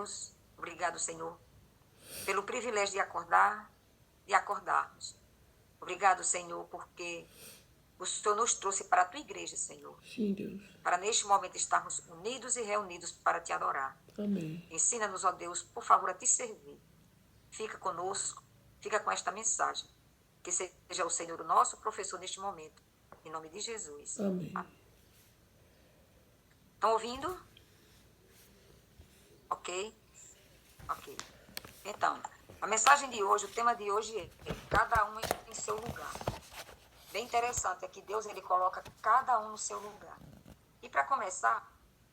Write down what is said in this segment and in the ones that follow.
Deus, obrigado, Senhor, pelo privilégio de acordar e acordarmos. Obrigado, Senhor, porque o Senhor nos trouxe para a tua igreja, Senhor. Sim, Deus. Para neste momento estarmos unidos e reunidos para te adorar. Amém. Ensina-nos, ó Deus, por favor, a te servir. Fica conosco, fica com esta mensagem. Que seja o Senhor o nosso professor neste momento. Em nome de Jesus. Amém. Estão ouvindo? Ok? Ok. Então, a mensagem de hoje, o tema de hoje é cada um em seu lugar. Bem interessante é que Deus ele coloca cada um no seu lugar. E para começar,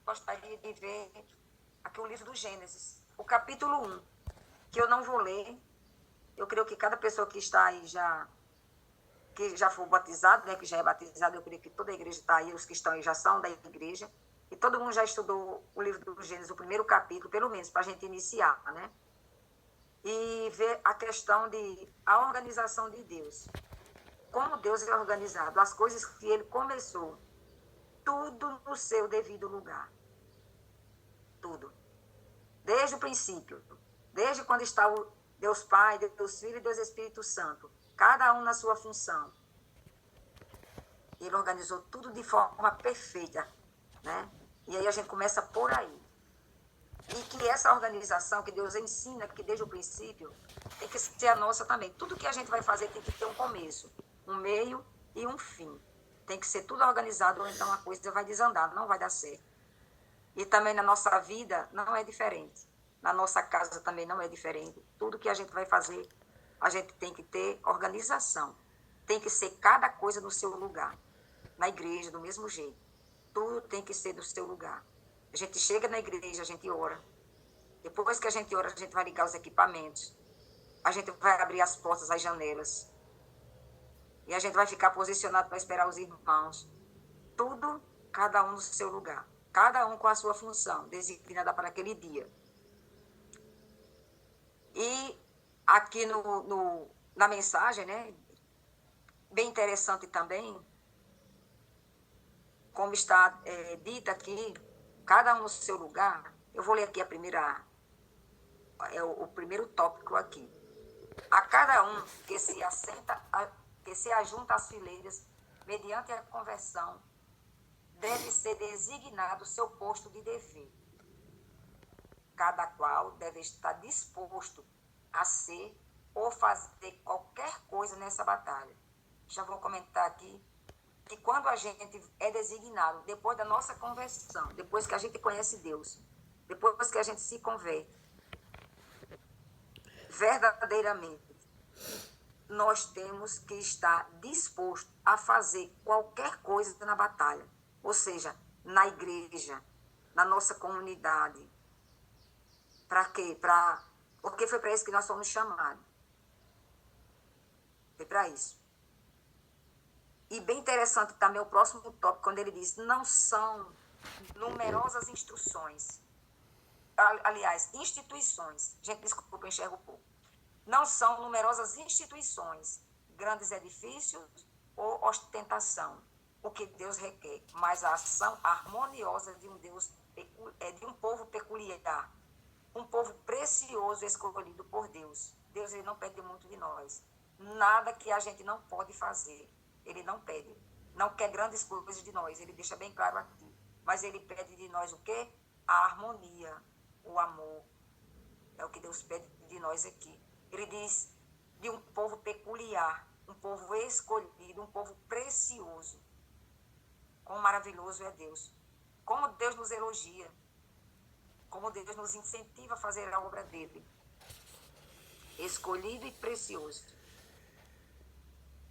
gostaria de ver aqui o livro do Gênesis, o capítulo 1, que eu não vou ler. Eu creio que cada pessoa que está aí que já foi batizado, né, que já é batizado, eu creio que toda a igreja está aí, os que estão aí já são da igreja, e todo mundo já estudou o livro do Gênesis, o primeiro capítulo, pelo menos, para a gente iniciar, né? E ver a questão a organização de Deus. Como Deus é organizado, as coisas que ele começou, tudo no seu devido lugar. Tudo. Desde o princípio, desde quando está o Deus Pai, Deus Filho e Deus Espírito Santo, cada um na sua função. Ele organizou tudo de forma perfeita, né? E aí a gente começa por aí. E que essa organização que Deus ensina, que desde o princípio, tem que ser a nossa também. Tudo que a gente vai fazer tem que ter um começo, um meio e um fim. Tem que ser tudo organizado, ou então a coisa vai desandar, não vai dar certo. E também na nossa vida não é diferente. Na nossa casa também não é diferente. Tudo que a gente vai fazer, a gente tem que ter organização. Tem que ser cada coisa no seu lugar. Na igreja, do mesmo jeito. Tudo tem que ser do seu lugar. A gente chega na igreja, a gente ora. Depois que a gente ora, a gente vai ligar os equipamentos. A gente vai abrir as portas, as janelas. E a gente vai ficar posicionado para esperar os irmãos. Tudo, cada um no seu lugar. Cada um com a sua função, designada para aquele dia. E aqui na mensagem, né, bem interessante também, como está dita aqui, cada um no seu lugar. Eu vou ler aqui o primeiro tópico aqui. A cada um que se ajunta às fileiras, mediante a conversão, deve ser designado seu posto de dever. Cada qual deve estar disposto a ser ou fazer qualquer coisa nessa batalha. Já vou comentar aqui que quando a gente é designado, depois da nossa conversão, depois que a gente conhece Deus, depois que a gente se converte, verdadeiramente, nós temos que estar disposto a fazer qualquer coisa na batalha. Ou seja, na igreja, na nossa comunidade. Para quê? Porque foi para isso que nós fomos chamados. Foi para isso. E bem interessante também o próximo tópico, quando ele diz, não são numerosas instruções. Aliás, instituições. Gente, desculpa, eu enxergo um pouco. Não são numerosas instituições, grandes edifícios ou ostentação, o que Deus requer, mas a ação harmoniosa de de um povo peculiar, um povo precioso escolhido por Deus. Deus ele não pede muito de nós. Nada que a gente não pode fazer. Ele não pede. Não quer grandes coisas de nós. Ele deixa bem claro aqui. Mas ele pede de nós o quê? A harmonia, o amor. É o que Deus pede de nós aqui. Ele diz de um povo peculiar, um povo escolhido, um povo precioso. Quão maravilhoso é Deus. Como Deus nos elogia. Como Deus nos incentiva a fazer a obra dele. Escolhido e precioso.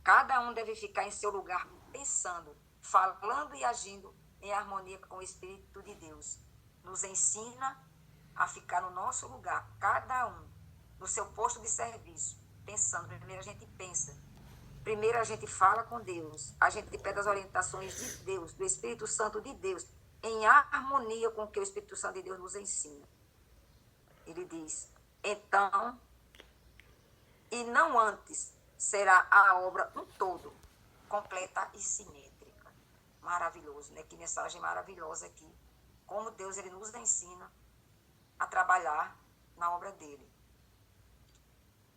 Cada um deve ficar em seu lugar pensando, falando e agindo em harmonia com o Espírito de Deus. Nos ensina a ficar no nosso lugar, cada um, no seu posto de serviço, pensando. Primeiro a gente pensa. Primeiro a gente fala com Deus. A gente pede as orientações de Deus, do Espírito Santo de Deus, em harmonia com o que o Espírito Santo de Deus nos ensina. Ele diz, então, e não antes, será a obra um todo, completa e simétrica. Maravilhoso, né? Que mensagem maravilhosa aqui. Como Deus ele nos ensina a trabalhar na obra dele.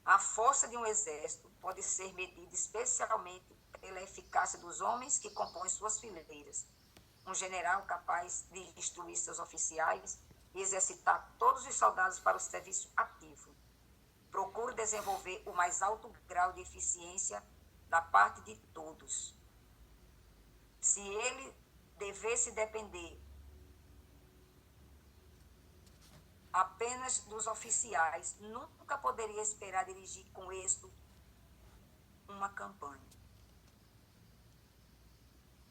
A força de um exército pode ser medida especialmente pela eficácia dos homens que compõem suas fileiras. Um general capaz de instruir seus oficiais e exercitar todos os soldados para o serviço ativo. Procure desenvolver o mais alto grau de eficiência da parte de todos. Se ele devesse depender apenas dos oficiais, nunca poderia esperar dirigir com êxito uma campanha.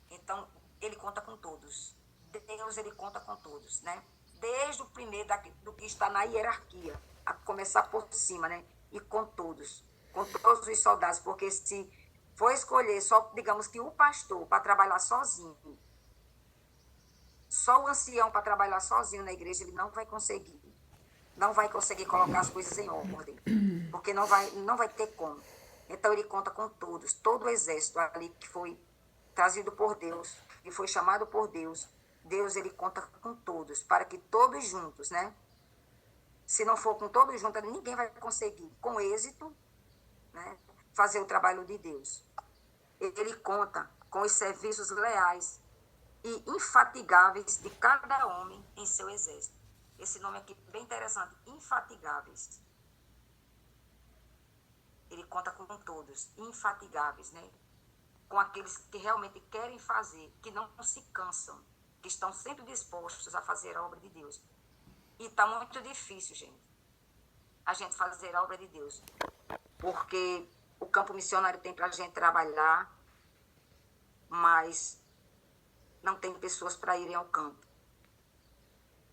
Então, ele conta com todos. Deus, ele conta com todos, né? Desde o primeiro do que está na hierarquia, a começar por cima, né? E com todos os soldados, porque se for escolher só, digamos que o pastor para trabalhar sozinho, só o ancião para trabalhar sozinho na igreja, ele não vai conseguir colocar as coisas em ordem, porque não vai ter como. Então, ele conta com todos, todo o exército ali que foi trazido por Deus, que foi chamado por Deus. Deus, ele conta com todos, para que todos juntos, né? Se não for com todos juntos, ninguém vai conseguir, com êxito, né, fazer o trabalho de Deus. Ele conta com os serviços leais e infatigáveis de cada homem em seu exército. Esse nome aqui é bem interessante, infatigáveis. Ele conta com todos, infatigáveis, né? Com aqueles que realmente querem fazer, que não se cansam, que estão sempre dispostos a fazer a obra de Deus. E está muito difícil, gente, a gente fazer a obra de Deus, porque o campo missionário tem para a gente trabalhar, mas não tem pessoas para irem ao campo.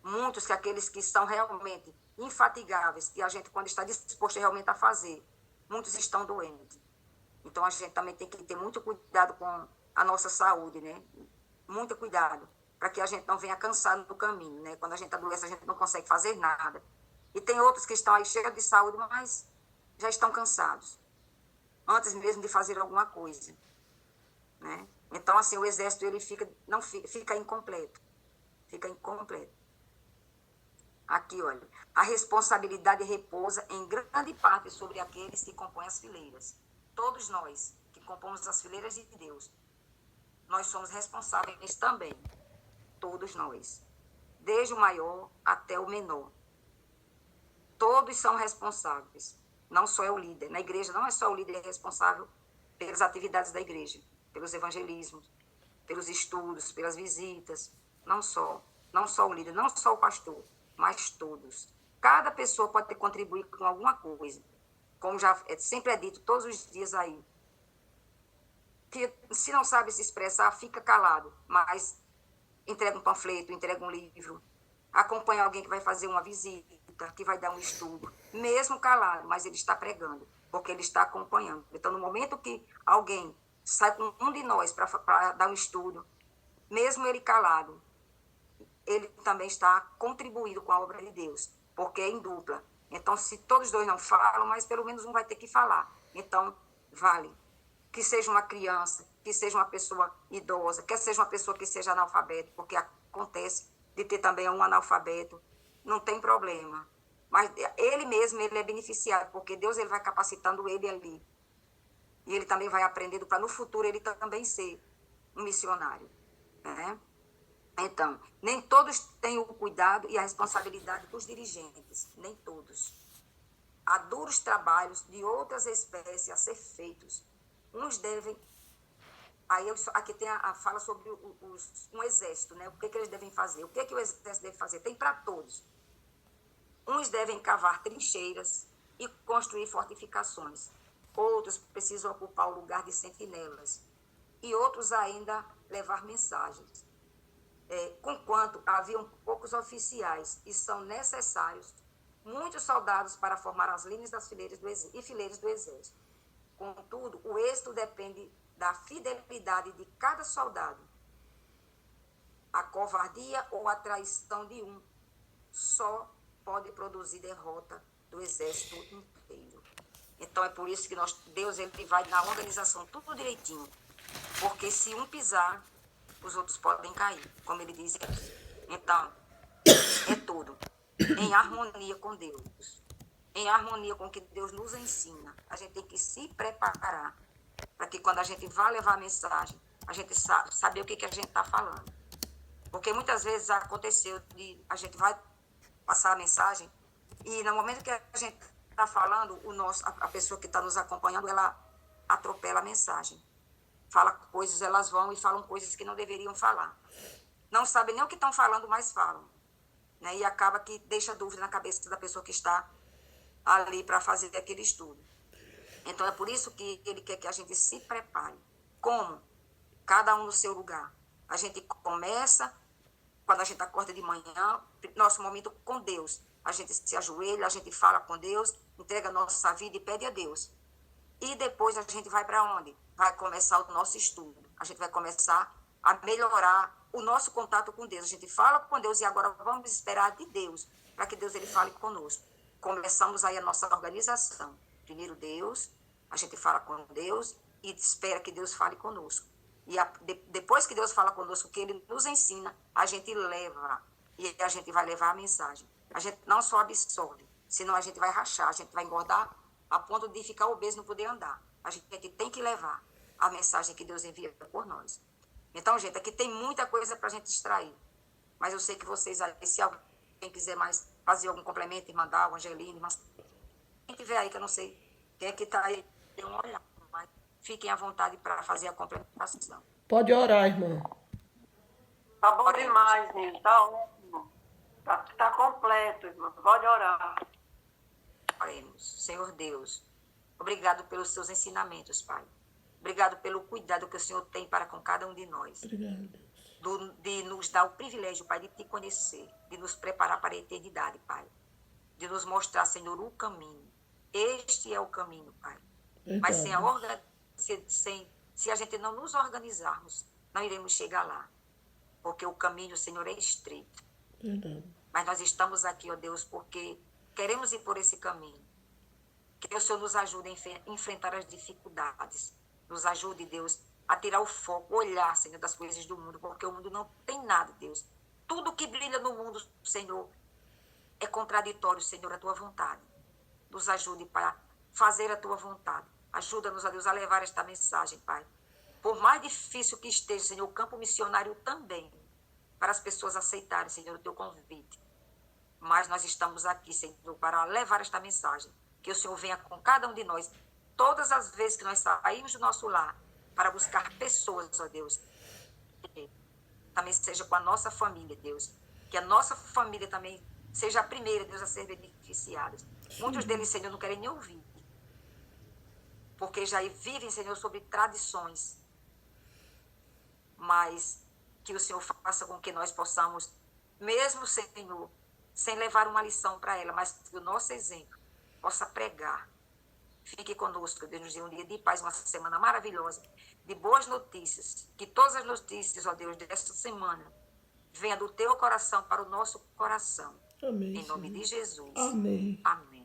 Muitos que aqueles que estão realmente infatigáveis, que a gente, quando está disposto realmente a fazer, muitos estão doentes. Então, a gente também tem que ter muito cuidado com a nossa saúde, né? Muito cuidado, para que a gente não venha cansado no caminho, né? Quando a gente adoece, a gente não consegue fazer nada. E tem outros que estão aí cheios de saúde, mas já estão cansados, antes mesmo de fazer alguma coisa, né? Então, assim, o exército, ele fica incompleto. Fica incompleto. Aqui, olha, a responsabilidade repousa em grande parte sobre aqueles que compõem as fileiras. Todos nós que compomos as fileiras de Deus, nós somos responsáveis também. Todos nós. Desde o maior até o menor. Todos são responsáveis. Não só é o líder. Na igreja não é só o líder responsável pelas atividades da igreja, pelos evangelismos, pelos estudos, pelas visitas. Não só o líder, não só o pastor, mas todos. Cada pessoa pode contribuir com alguma coisa. Como já sempre é dito todos os dias aí. Que se não sabe se expressar, fica calado, mas entrega um panfleto, entrega um livro, acompanha alguém que vai fazer uma visita, que vai dar um estudo, mesmo calado, mas ele está pregando, porque ele está acompanhando. Então, no momento que alguém sai com um de nós para dar um estudo, mesmo ele calado, ele também está contribuindo com a obra de Deus, porque é em dupla. Então, se todos dois não falam, mas pelo menos um vai ter que falar. Então, vale. Que seja uma criança, que seja uma pessoa idosa, que seja uma pessoa que seja analfabeto, porque acontece de ter também um analfabeto, não tem problema. Mas ele mesmo, ele é beneficiado, porque Deus, ele vai capacitando ele ali. E ele também vai aprendendo para no futuro ele também ser um missionário, né? Então, nem todos têm o cuidado e a responsabilidade dos dirigentes, nem todos. Há duros trabalhos de outras espécies a ser feitos. Uns devem... Aqui tem a fala sobre um exército, né? O que eles devem fazer? O que o exército deve fazer? Tem para todos. Uns devem cavar trincheiras e construir fortificações. Outros precisam ocupar o lugar de sentinelas. E outros ainda levar mensagens. Conquanto haviam poucos oficiais e são necessários muitos soldados para formar as linhas das fileiras do exército. Contudo, o êxito depende da fidelidade de cada soldado. A covardia ou a traição de um só pode produzir derrota do exército inteiro. Então, é por isso que Deus, ele vai na organização tudo direitinho. Porque se um pisar, os outros podem cair, como ele diz aqui. Então, é tudo. em harmonia com Deus, em harmonia com o que Deus nos ensina. A gente tem que se preparar para que quando a gente vai levar a mensagem, a gente saber o que a gente está falando. Porque muitas vezes aconteceu de a gente vai passar a mensagem e no momento que a gente está falando, a pessoa que está nos acompanhando, ela atropela a mensagem. Fala coisas, elas vão e falam coisas que não deveriam falar. Não sabem nem o que estão falando, mas falam. Né? E acaba que deixa dúvida na cabeça da pessoa que está ali para fazer aquele estudo. Então, é por isso que ele quer que a gente se prepare. Como? Cada um no seu lugar. A gente começa, quando a gente acorda de manhã, nosso momento com Deus. A gente se ajoelha, a gente fala com Deus, entrega a nossa vida e pede a Deus. E depois a gente vai para onde? Vai começar o nosso estudo. A gente vai começar a melhorar o nosso contato com Deus. A gente fala com Deus e agora vamos esperar de Deus, para que Deus ele fale conosco. Começamos aí a nossa organização. Primeiro Deus, a gente fala com Deus e espera que Deus fale conosco. E depois que Deus fala conosco, que Ele nos ensina, a gente leva. E a gente vai levar a mensagem. A gente não só absorve, senão a gente vai rachar, a gente vai engordar a ponto de ficar obeso e não poder andar. A gente tem que levar a mensagem que Deus envia por nós. Então, gente, aqui tem muita coisa para a gente extrair. Mas eu sei que vocês, se alguém quiser mais fazer algum complemento, irmã Dal, Angelina, mas quem tiver aí, que eu não sei quem é que está aí, dê uma olhada. Mas fiquem à vontade para fazer a complementação. Pode orar, irmã. Tá bom demais, Nilo. Tá ótimo. Tá completo, irmão. Pode orar. Oremos. Senhor Deus, obrigado pelos seus ensinamentos, Pai. Obrigado pelo cuidado que o Senhor tem para com cada um de nós. Obrigado, Deus. De nos dar o privilégio, Pai, de te conhecer, de nos preparar para a eternidade, Pai. De nos mostrar, Senhor, o caminho. Este é o caminho, Pai. Verdade. Mas se a gente não nos organizarmos, não iremos chegar lá. Porque o caminho, Senhor, é estreito. Verdade. Mas nós estamos aqui, ó Deus, porque queremos ir por esse caminho. Que o Senhor nos ajude a enfrentar as dificuldades. Nos ajude, Deus, a tirar o foco, olhar, Senhor, das coisas do mundo, porque o mundo não tem nada, Deus. Tudo que brilha no mundo, Senhor, é contraditório, Senhor, à tua vontade. Nos ajude para fazer a tua vontade. Ajuda-nos, a Deus, a levar esta mensagem, Pai. Por mais difícil que esteja, Senhor, o campo missionário também, para as pessoas aceitarem, Senhor, o teu convite. Mas nós estamos aqui, Senhor, para levar esta mensagem. Que o Senhor venha com cada um de nós, todas as vezes que nós saímos do nosso lar, para buscar pessoas, ó Deus. Também seja com a nossa família, Deus. Que a nossa família também seja a primeira, Deus, a ser beneficiada. Muitos deles, Senhor, não querem nem ouvir. Porque já vivem, Senhor, sobre tradições. Mas que o Senhor faça com que nós possamos, mesmo, Senhor, sem levar uma lição para ela, mas que o nosso exemplo possa pregar. Fique conosco, Deus nos dê um dia de paz, uma semana maravilhosa, de boas notícias. Que todas as notícias, ó Deus, desta semana venham do teu coração para o nosso coração. Amém. Em nome de Jesus. Amém. Amém.